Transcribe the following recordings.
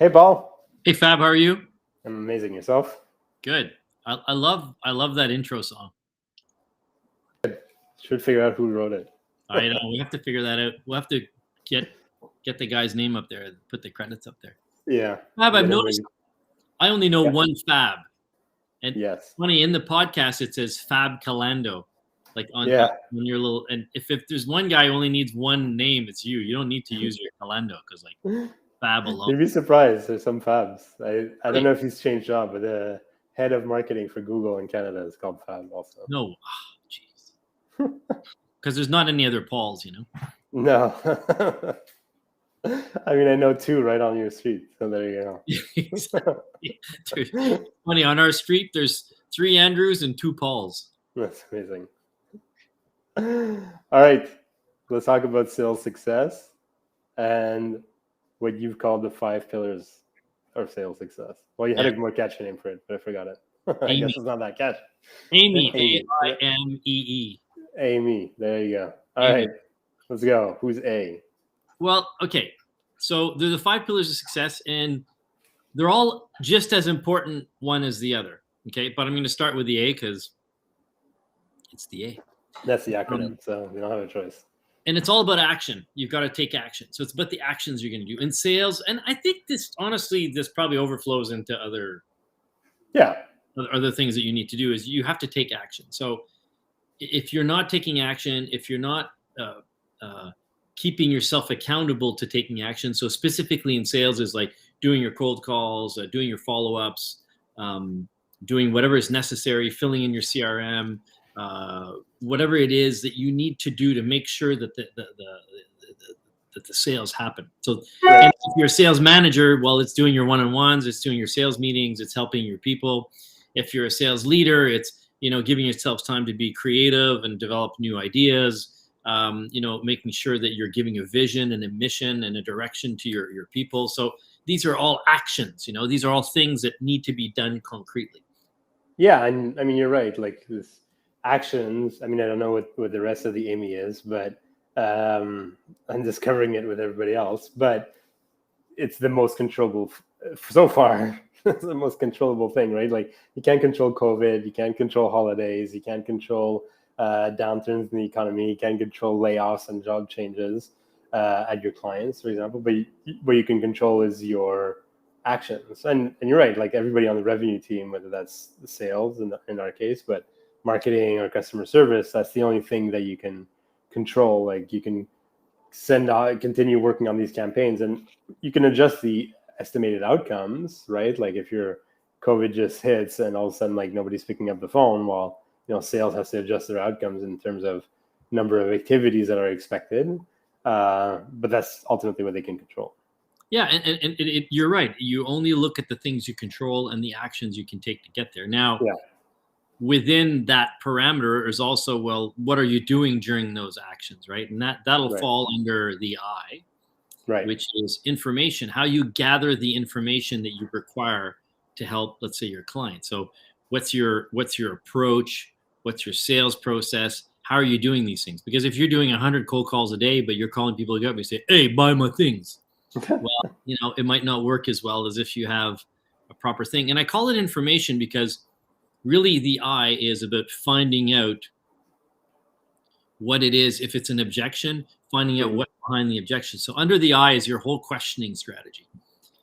Hey, Paul. Hey Fab, how are you? I'm amazing. Yourself? Good. I love that intro song. Should figure out who wrote it. I know we have to figure that out. We'll have to get the guy's name up there, put the credits up there. Yeah. Fab, I've Get him noticed I only know one Fab. And Yes. funny, in the podcast it says Fab Calando. Like on your little, and if there's one guy who only needs one name, it's you. You don't need to use your Calando because like Fab alone. You'd be surprised. There's some Fabs. I don't know if he's changed job, but the head of marketing for Google in Canada is called Fab also. No. Jeez. Because there's not any other Pauls, you know? No. I mean, I know two right on your street. So there you go. Exactly. Dude, funny, on our street, there's 3 Andrews and 2 Pauls. That's amazing. All right. Let's talk about sales success and what you've called the 5 pillars of sales success. Well, you had a more catchy name for it, but I forgot it. I guess it's not that catchy. Amy, A-I-M-E-E. Amy, there you go. All right, let's go. Who's A? Well, okay. So they're the 5 pillars of success, and they're all just as important one as the other. Okay, but I'm going to start with the A because it's the A. That's the acronym, so you don't have a choice. And it's all about action. You've got to take action. So it's about the actions you're going to do in sales. And I think this probably overflows into other things that you need to do. Is you have to take action. So if you're not taking action, if you're not keeping yourself accountable to taking action, so specifically in sales is like doing your cold calls, doing your follow-ups, doing whatever is necessary, filling in your CRM, whatever it is that you need to do to make sure that the sales happen. So and if you're a sales manager, well, it's doing your one-on-ones, it's doing your sales meetings, it's helping your people. If you're a sales leader, it's giving yourself time to be creative and develop new ideas. Making sure that you're giving a vision and a mission and a direction to your people. So these are all actions. These are all things that need to be done concretely. Yeah, and I mean you're right. Like this actions. I mean I don't know what the rest of the Amy is, but I'm discovering it with everybody else. But it's the most controllable so far. It's the most controllable thing, right? Like you can't control COVID, you can't control holidays, you can't control downturns in the economy, you can't control layoffs and job changes at your clients, for example. But what you can control is your actions. And you're right, like everybody on the revenue team, whether that's the sales in our case, but marketing or customer service, that's the only thing that you can control. Like you can continue working on these campaigns and you can adjust the estimated outcomes, right? Like if your COVID just hits and all of a sudden like nobody's picking up the phone, well, sales has to adjust their outcomes in terms of number of activities that are expected. But that's ultimately what they can control. Yeah, and you're right. You only look at the things you control and the actions you can take to get there. Now, within that parameter is also, well, what are you doing during those actions, right? And that'll fall under the I, which is information, how you gather the information that you require to help, let's say, your client. So what's your approach? What's your sales process? How are you doing these things? Because if you're doing 100 cold calls a day, but you're calling people up and you say, hey, buy my things. Well, it might not work as well as if you have a proper thing. And I call it information because really the I is about finding out what it is. If it's an objection, finding out what's behind the objection. So under the I is your whole questioning strategy.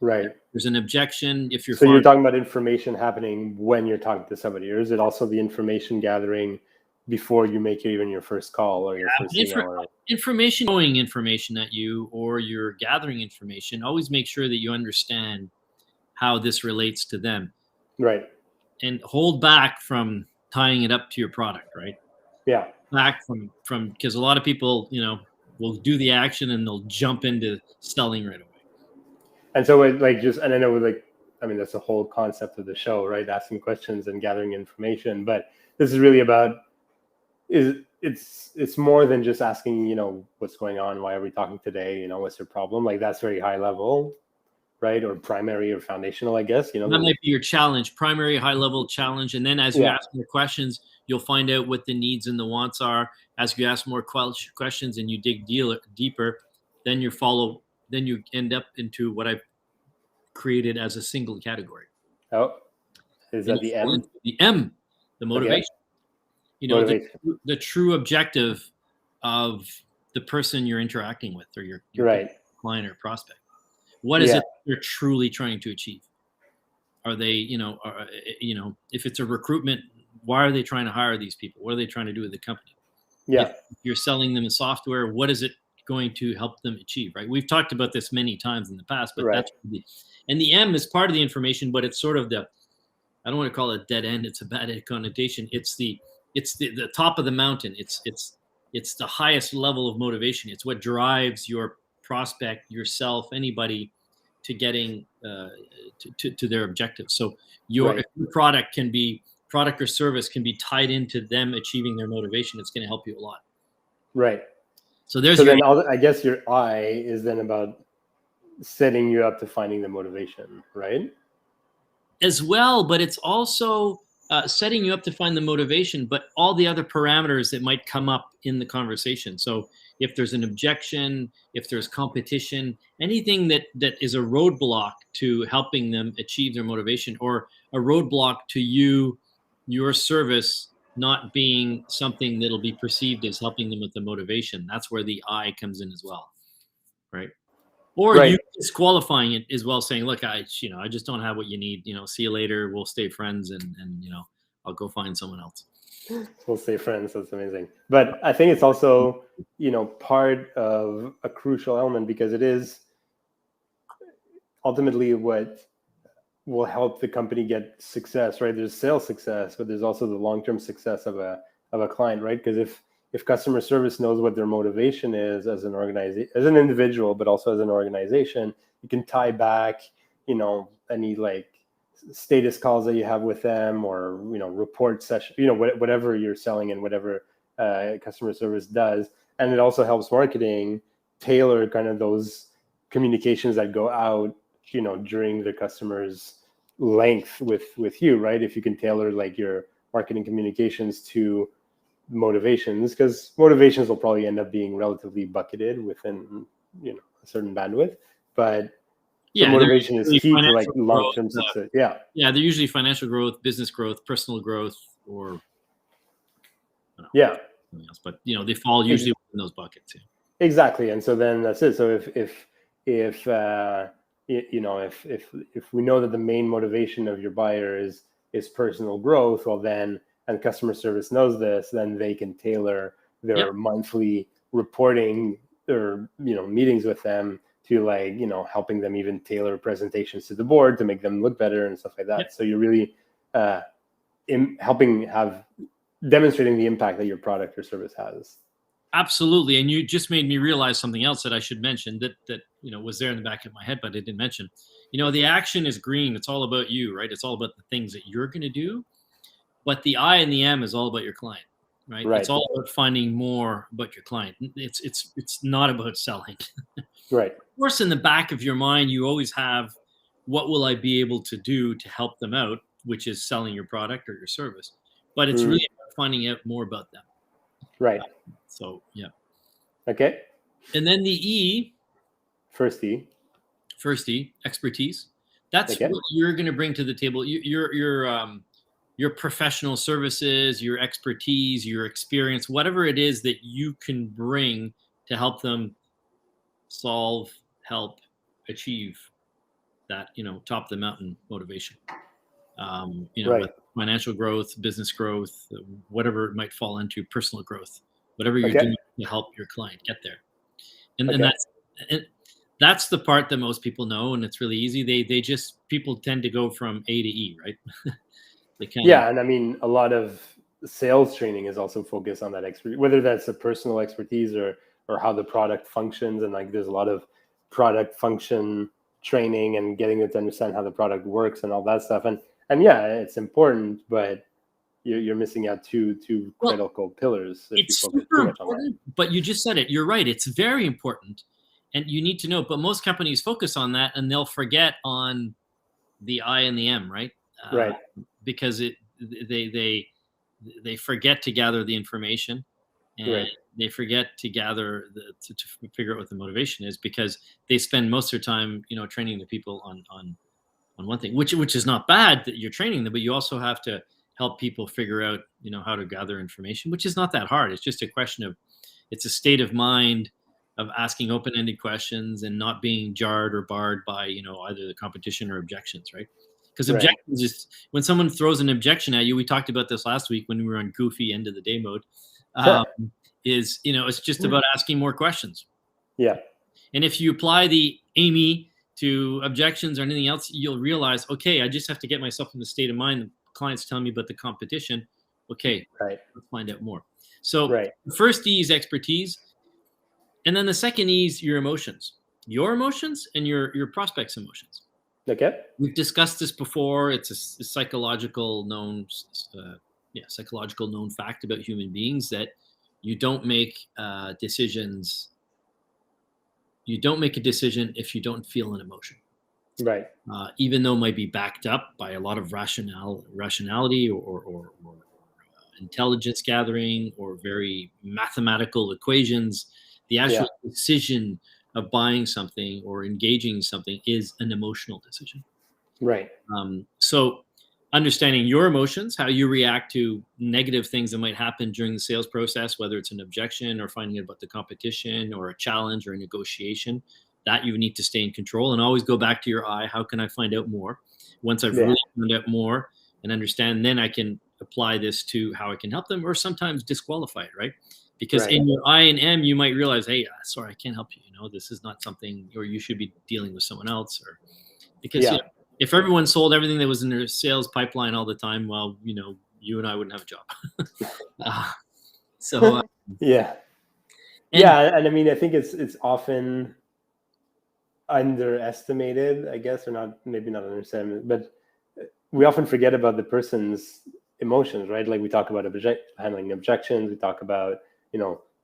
Right. If there's an objection. If you're you're talking about information happening when you're talking to somebody, or is it also the information gathering before you make even your first call or your first email? Information, throwing information at you, or you're gathering information. Always make sure that you understand how this relates to them. Right. And hold back from tying it up to your product, right? Yeah. Back from because a lot of people, will do the action and they'll jump into selling right away. And so and I know that's the whole concept of the show, right? Asking questions and gathering information. But this is really about it's more than just asking, what's going on, why are we talking today, what's your problem? Like that's very high level, right? Or primary or foundational, I guess. That might be your challenge, primary high level challenge. And then as you ask more questions, you'll find out what the needs and the wants are. As you ask more questions and you dig deeper, then you end up into what I've created as a single category. Oh, is that the M? The M, the motivation. Okay. The true objective of the person you're interacting with, or your right. client or prospect. What is it you're truly trying to achieve? Are they, if it's a recruitment, why are they trying to hire these people? What are they trying to do with the company? Yeah. If you're selling them a software, what is it going to help them achieve, right? We've talked about this many times in the past, but that's and the M is part of the information, but it's sort of I don't want to call it dead end. It's a bad connotation. It's the top of the mountain. It's the highest level of motivation. It's what drives your prospect, yourself, anybody to getting to their objectives. So if your product or service can be tied into them achieving their motivation, it's going to help you a lot. Right. So there's then I guess your I is then about setting you up to finding the motivation, right? As well, but it's also setting you up to find the motivation, but all the other parameters that might come up in the conversation. So if there's an objection, if there's competition, anything that is a roadblock to helping them achieve their motivation, or a roadblock to your service not being something that'll be perceived as helping them with the motivation, that's where the I comes in as well, right? Or you disqualifying it as well, saying, look, I just don't have what you need, see you later, we'll stay friends, and I'll go find someone else. We'll stay friends. That's amazing. But I think it's also, part of a crucial element, because it is ultimately what will help the company get success, right? There's sales success, but there's also the long-term success of a client, right? Because if customer service knows what their motivation is as an organization, as an individual, but also as an organization, you can tie back, any status calls that you have with them, or report session, whatever you're selling and whatever customer service does. And it also helps marketing tailor kind of those communications that go out, during the customer's length with you, right? If you can tailor your marketing communications to motivations, because motivations will probably end up being relatively bucketed within a certain bandwidth, but motivation is key to long-term success. They're usually financial growth, business growth, personal growth, or something else, but they fall usually in those buckets. Exactly. And so then that's it. So if we know that the main motivation of your buyer is personal growth, well then, and customer service knows this, then they can tailor their monthly reporting or meetings with them to helping them even tailor presentations to the board to make them look better and stuff like that. So you're really demonstrating the impact that your product or service has. Absolutely. And you just made me realize something else that I should mention that was there in the back of my head, but I didn't mention. The action is green. It's all about you, right? It's all about the things that you're going to do. But the I and the M is all about your client, right? It's all about finding more about your client. It's not about selling. Right. Of course, in the back of your mind, you always have, what will I be able to do to help them out, which is selling your product or your service. But it's really about finding out more about them. Right. So, yeah. Okay. And then the E. First E, expertise. That's what you're going to bring to the table. Your professional services, your expertise, your experience, whatever it is that you can bring to help them solve, help, achieve that, top of the mountain motivation. With financial growth, business growth, whatever it might fall into, personal growth, whatever you're doing to help your client get there. And that's the part that most people know, and it's really easy. People tend to go from A to E, right? And I mean, a lot of sales training is also focused on that expertise, whether that's a personal expertise or how the product functions. And there's a lot of product function training and getting them to understand how the product works and all that stuff. And it's important, but you're missing out two critical pillars. It's super important, but you just said it. You're right. It's very important, and you need to know. But most companies focus on that, and they'll forget on the I and the M, right? Because they forget to gather the information, and they forget to gather to figure out what the motivation is, because they spend most of their time, training the people on one thing, which is not bad that you're training them, but you also have to help people figure out, how to gather information, which is not that hard. It's just a question of, it's a state of mind of asking open-ended questions and not being jarred or barred by, either the competition or objections, right? Because objections is when someone throws an objection at you. We talked about this last week when we were on goofy end of the day mode. It's just about asking more questions. Yeah. And if you apply the Amy to objections or anything else, you'll realize, okay, I just have to get myself in the state of mind. The client's telling me about the competition. Okay, let's find out more. So the first E is expertise. And then the second E is your emotions and your prospect's emotions. Okay. We've discussed this before. It's a psychological known fact about human beings that you don't make decisions. You don't make a decision if you don't feel an emotion. Right. Even though it might be backed up by a lot of rationality or intelligence gathering or very mathematical equations, the actual decision of buying something or engaging in something is an emotional decision. Right. So understanding your emotions, how you react to negative things that might happen during the sales process, whether it's an objection or finding out about the competition or a challenge or a negotiation, that you need to stay in control and always go back to your I. How can I find out more? Once I've really found out more and understand, then I can apply this to how I can help them, or sometimes disqualify it, right? Because in your I and M, you might realize, hey, sorry, I can't help you. This is not something, or you should be dealing with someone else, or because if everyone sold everything that was in their sales pipeline all the time, well, you and I wouldn't have a job. And I mean, I think it's often underestimated, I guess, or maybe not underestimated, but we often forget about the person's emotions, right? Like we talk about handling objections, we talk about,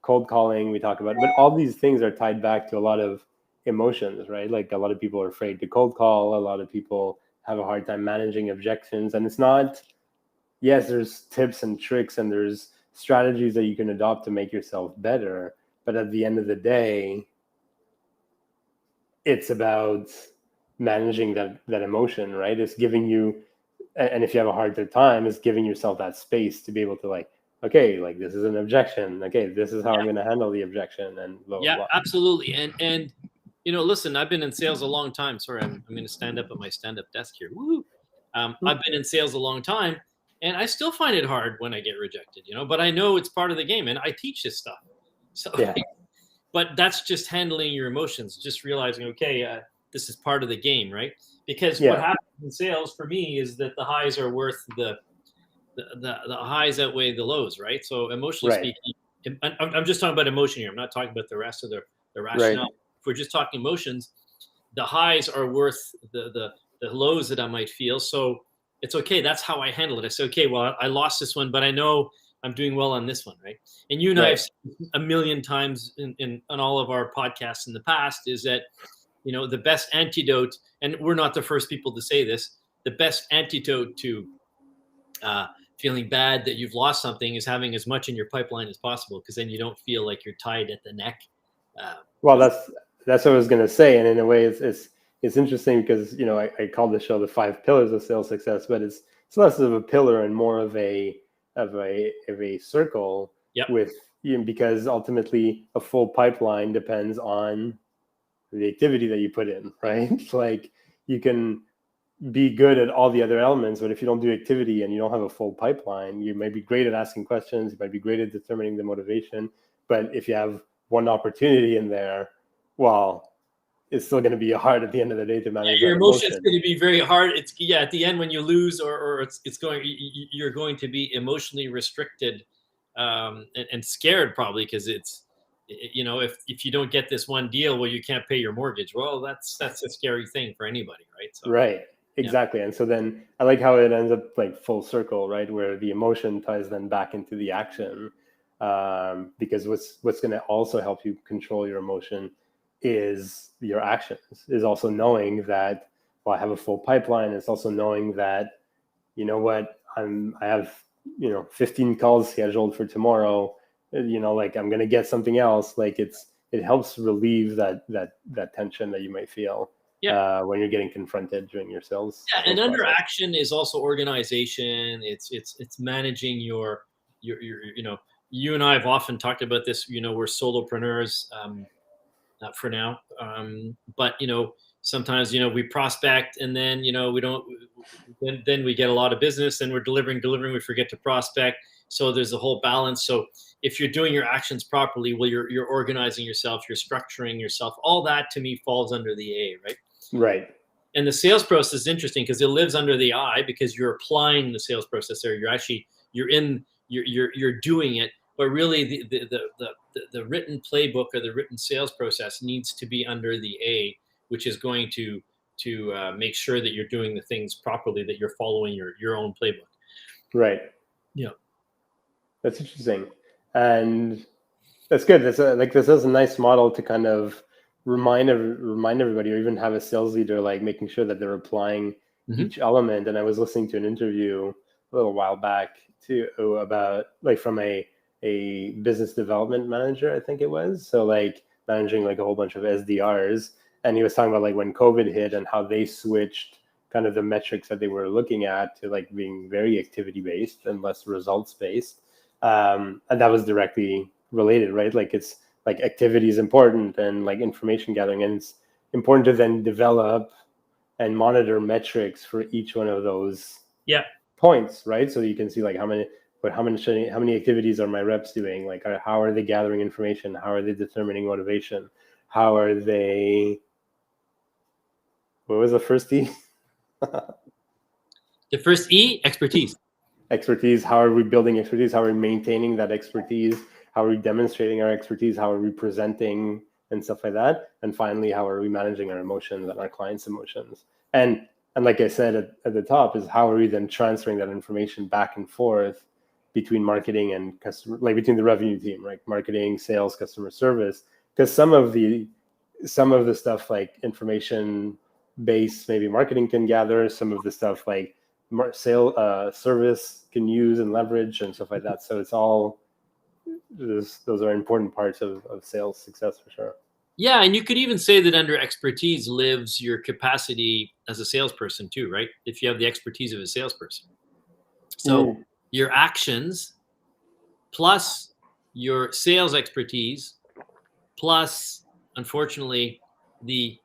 cold calling, we talk about, but all these things are tied back to a lot of emotions, right? Like a lot of people are afraid to cold call. A lot of people have a hard time managing objections. And it's not, yes, there's tips and tricks and there's strategies that you can adopt to make yourself better. But at the end of the day, it's about managing that emotion, right? It's giving you, and if you have a harder time, it's giving yourself that space to be able to okay, this is an objection. Okay, this is how I'm going to handle the objection, and blah, blah, blah. Absolutely. And listen, I've been in sales a long time. Sorry, I'm going to stand up at my stand-up desk here. Woo! I've been in sales a long time, and I still find it hard when I get rejected. But I know it's part of the game, and I teach this stuff. So, but that's just handling your emotions. Just realizing, okay, this is part of the game, right? Because what happens in sales for me is that the highs are worth the highs outweigh the lows, right? So emotionally speaking, I'm just talking about emotion here. I'm not talking about the rest of the rationale. If we're just talking emotions, the highs are worth the lows that I might feel. So it's okay. That's how I handle it. I say, okay, well, I lost this one, but I know I'm doing well on this one, right? And you and I have seen a million times in all of our podcasts in the past is that, the best antidote, and we're not the first people to say this, the best antidote to feeling bad that you've lost something is having as much in your pipeline as possible, because then you don't feel like you're tied at the neck. Well, that's what I was going to say, and in a way, it's interesting because I call the show the 5 pillars of sales success, but it's less of a pillar and more of a circle with because ultimately a full pipeline depends on the activity that you put in, right? Like you can be good at all the other elements, but if you don't do activity and you don't have a full pipeline, you might be great at asking questions, you might be great at determining the motivation, but if you have one opportunity in there, well, it's still going to be hard at the end of the day to manage. Your emotion is going to be very hard. It's at the end when you lose or you're going to be emotionally restricted and scared probably, because it's if you don't get this one deal, well, you can't pay your mortgage. Well, that's a scary thing for anybody, right? So, exactly. And so then I like how it ends up like full circle, right? Where the emotion ties then back into the action, because what's going to also help you control your emotion is your actions, is also knowing that, well, I have a full pipeline. It's also knowing that, I have 15 calls scheduled for tomorrow. Like I'm going to get something else. Like it helps relieve that tension that you might feel. when you're getting confronted during your sales. Yeah, and under process. action is also organization. It's managing your you and I have often talked about this. We're solopreneurs for now, but sometimes we prospect and then we don't. Then we get a lot of business and we're delivering. We forget to prospect. So there's a whole balance. So if you're doing your actions properly, well, you're organizing yourself, you're structuring yourself. All that to me falls under the A, right? Right. And the sales process is interesting because it lives under the I because you're applying the sales process there. You're doing it, but really the written playbook or the written sales process needs to be under the A, which is going to make sure that you're doing the things properly, that you're following your own playbook. Right. Yeah. That's interesting. And that's good. This is a nice model to kind of remind everybody, or even have a sales leader like making sure that they're applying each element. And I was listening to an interview a little while back too about like from a business development manager, I think it was. So like managing like a whole bunch of SDRs. And he was talking about like when COVID hit and how they switched kind of the metrics that they were looking at to like being very activity based and less results based. And that was directly related, right? Like it's like activity is important and like information gathering, and it's important to then develop and monitor metrics for each one of those points, right? So you can see like how many activities are my reps doing? Like how are they gathering information? How are they determining motivation? How are they? What was the first E? The first E, expertise. Expertise. How are we building expertise? How are we maintaining that expertise? How are we demonstrating our expertise? How are we presenting and stuff like that? And finally, how are we managing our emotions and our clients' emotions? And like I said at the top, is how are we then transferring that information back and forth between marketing and customer, like between the revenue team, right? Marketing, sales, customer service. Because some of the stuff like information based, maybe marketing can gather. Some of the stuff like service can use and leverage and stuff like that. So it's all those are important parts of sales success for sure. Yeah, and you could even say that under expertise lives your capacity as a salesperson too, right? If you have the expertise of a salesperson. So your actions plus your sales expertise plus, unfortunately, the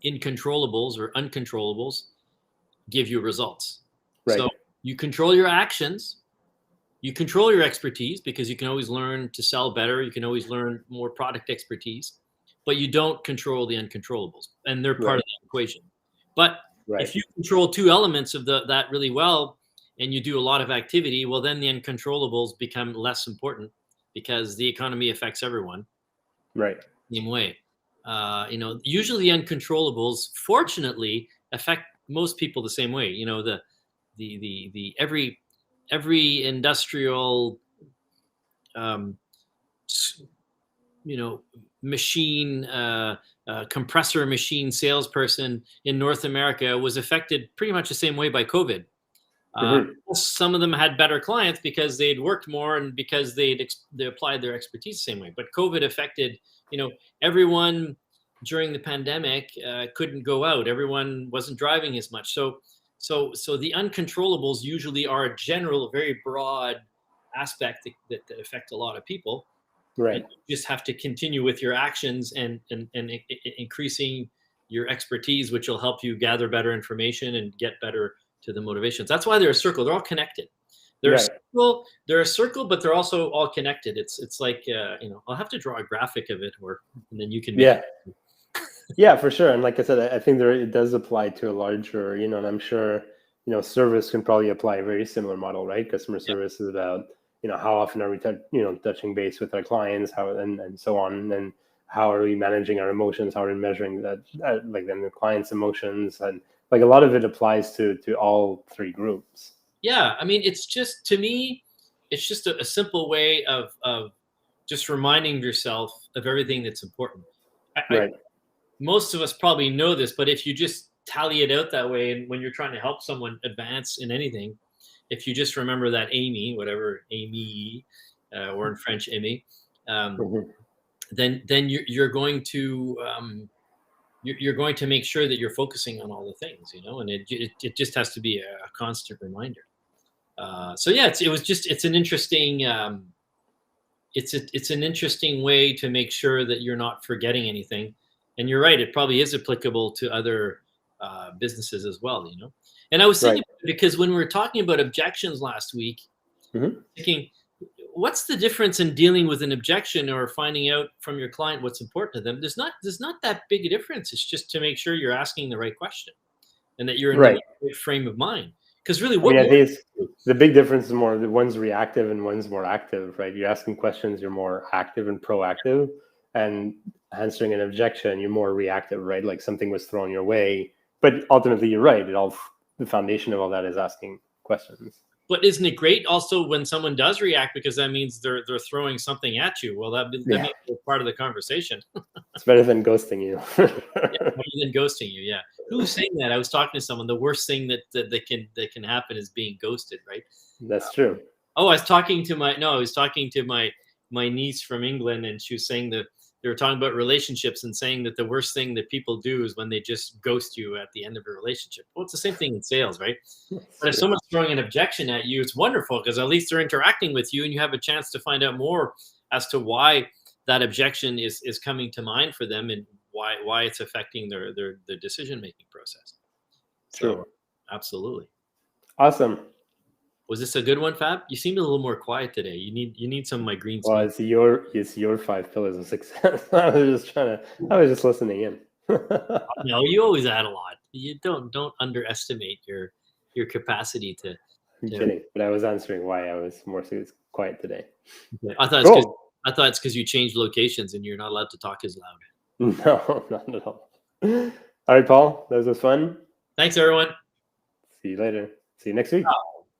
incontrollables or uncontrollables give you results. Right. So you control your actions, you control your expertise because you can always learn to sell better, you can always learn more product expertise, but you don't control the uncontrollables, and they're part of the equation. But if you control two elements of that really well and you do a lot of activity, well, then the uncontrollables become less important because the economy affects everyone. Right. Same way. Usually the uncontrollables, fortunately, affect most people the same way. The every industrial, machine, compressor machine salesperson in North America was affected pretty much the same way by COVID. Some of them had better clients because they'd worked more and because they applied their expertise the same way. But COVID affected, everyone during the pandemic couldn't go out. Everyone wasn't driving as much. So the uncontrollables usually are a general, very broad aspect that affect a lot of people. Right. And you just have to continue with your actions and increasing your expertise, which will help you gather better information and get better to the motivations. That's why they're a circle. They're all connected. They're a circle, but they're also all connected. It's like I'll have to draw a graphic of it, and then you can make it. Yeah, for sure. And like I said, I think it does apply to a larger, and I'm sure, service can probably apply a very similar model, right? Customer service is about, how often are we, touching base with our clients, and so on, and how are we managing our emotions, how are we measuring that, like then the client's emotions, and like a lot of it applies to all three groups. Yeah, I mean, it's just, to me, it's just a simple way of just reminding yourself of everything that's important. Most of us probably know this, but if you just tally it out that way, and when you're trying to help someone advance in anything, if you just remember that Amy, or in French, Amy, then you're going to you're going to make sure that you're focusing on all the things, and it just has to be a constant reminder. So yeah, it's an interesting it's an interesting way to make sure that you're not forgetting anything. And you're right, it probably is applicable to other businesses as well, And I was thinking, because when we were talking about objections last week, thinking, what's the difference in dealing with an objection or finding out from your client what's important to them? There's not that big a difference. It's just to make sure you're asking the right question and that you're in the right frame of mind. Because really, I think the big difference is more that one's reactive and one's more active, right? You're asking questions, you're more active and proactive, and answering an objection, you're more reactive, right? Like something was thrown your way, but ultimately, you're right. The foundation of all that is asking questions. But isn't it great also when someone does react, because that means they're throwing something at you? Well, that means they're part of the conversation. It's better than ghosting you. Better than ghosting you. Yeah. Who was saying that? I was talking to someone. The worst thing that can happen is being ghosted, right? That's true. I was talking to my niece from England, and she was saying that they were talking about relationships and saying that the worst thing that people do is when they just ghost you at the end of a relationship. Well, it's the same thing in sales, right? But if someone's throwing an objection at you, it's wonderful, because at least they're interacting with you and you have a chance to find out more as to why that objection is coming to mind for them and why it's affecting their decision-making process. True. So, absolutely. Awesome. Was this a good one, Fab? You seemed a little more quiet today. You need some of my green screen. Well, it's your 5 pillars of success. I was just listening in. No, you always add a lot. You don't underestimate your capacity to. I'm kidding, but I was answering why I was more quiet today. Okay. I thought it's because you changed locations and you're not allowed to talk as loud. No, not at all. All right, Paul, that was fun. Thanks, everyone. See you later. See you next week. Oh.